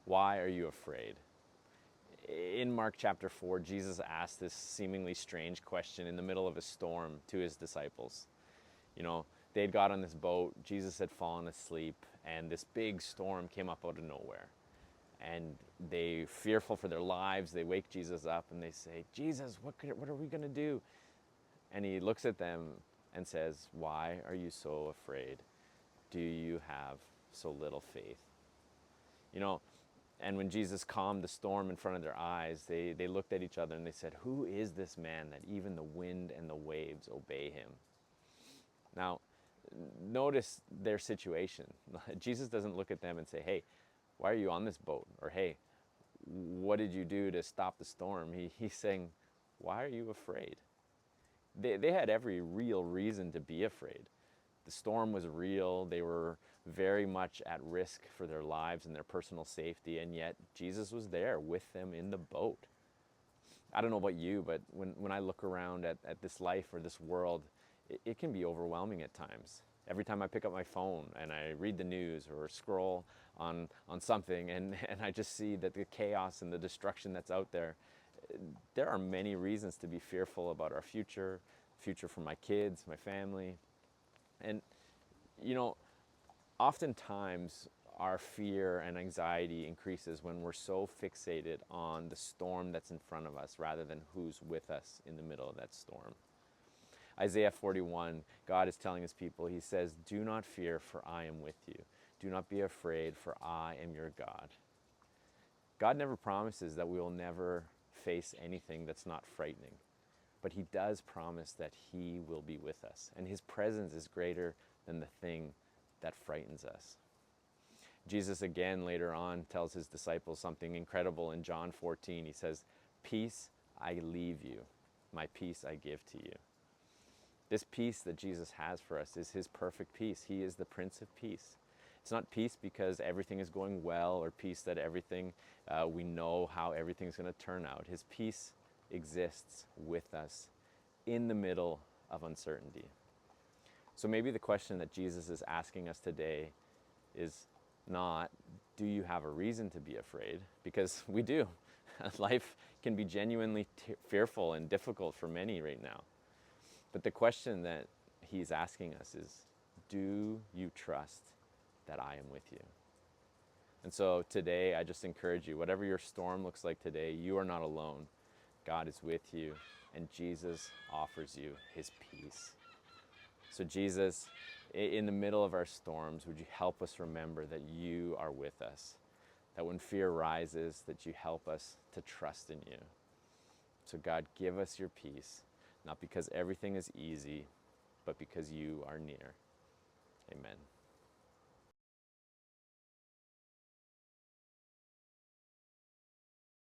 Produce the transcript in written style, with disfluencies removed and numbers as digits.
Why are you afraid? In Mark chapter 4, Jesus asked this seemingly strange question in the middle of a storm to his disciples. You know, they had got on this boat, Jesus had fallen asleep, and this big storm came up out of nowhere. And they, fearful for their lives, they wake Jesus up and they say, Jesus, what are we going to do? And he looks at them and says, why are you so afraid? Do you have so little faith? You know, and when Jesus calmed the storm in front of their eyes, they looked at each other and they said, who is this man that even the wind and the waves obey him? Now, notice their situation. Jesus doesn't look at them and say, hey, why are you on this boat? Or hey, what did you do to stop the storm? He's saying, why are you afraid? They had every real reason to be afraid. The storm was real. They were very much at risk for their lives and their personal safety, and yet Jesus was there with them in the boat. I don't know about you, but when I look around at this life or this world, it can be overwhelming at times. Every time I pick up my phone and I read the news or scroll on something and I just see that the chaos and the destruction that's out there, there are many reasons to be fearful about our future for my kids, my family. And, you know, oftentimes our fear and anxiety increases when we're so fixated on the storm that's in front of us rather than who's with us in the middle of that storm. Isaiah 41, God is telling his people, he says, do not fear, for I am with you. Do not be afraid, for I am your God. God never promises that we will never face anything that's not frightening. But he does promise that he will be with us, and his presence is greater than the thing that frightens us. Jesus again later on tells his disciples something incredible in John 14. He says, peace I leave you, my peace I give to you. This peace that Jesus has for us is his perfect peace. He is the Prince of Peace. It's not peace because everything is going well, or peace that everything, we know how everything's going to turn out. His peace exists with us in the middle of uncertainty. So maybe the question that Jesus is asking us today is not, do you have a reason to be afraid? Because we do. Life can be genuinely fearful and difficult for many right now. But the question that he's asking us is, do you trust that I am with you? And so today, I just encourage you, whatever your storm looks like today, you are not alone. God is with you, and Jesus offers you his peace. So Jesus, in the middle of our storms, would you help us remember that you are with us? That when fear rises, that you help us to trust in you. So God, give us your peace, not because everything is easy, but because you are near. Amen.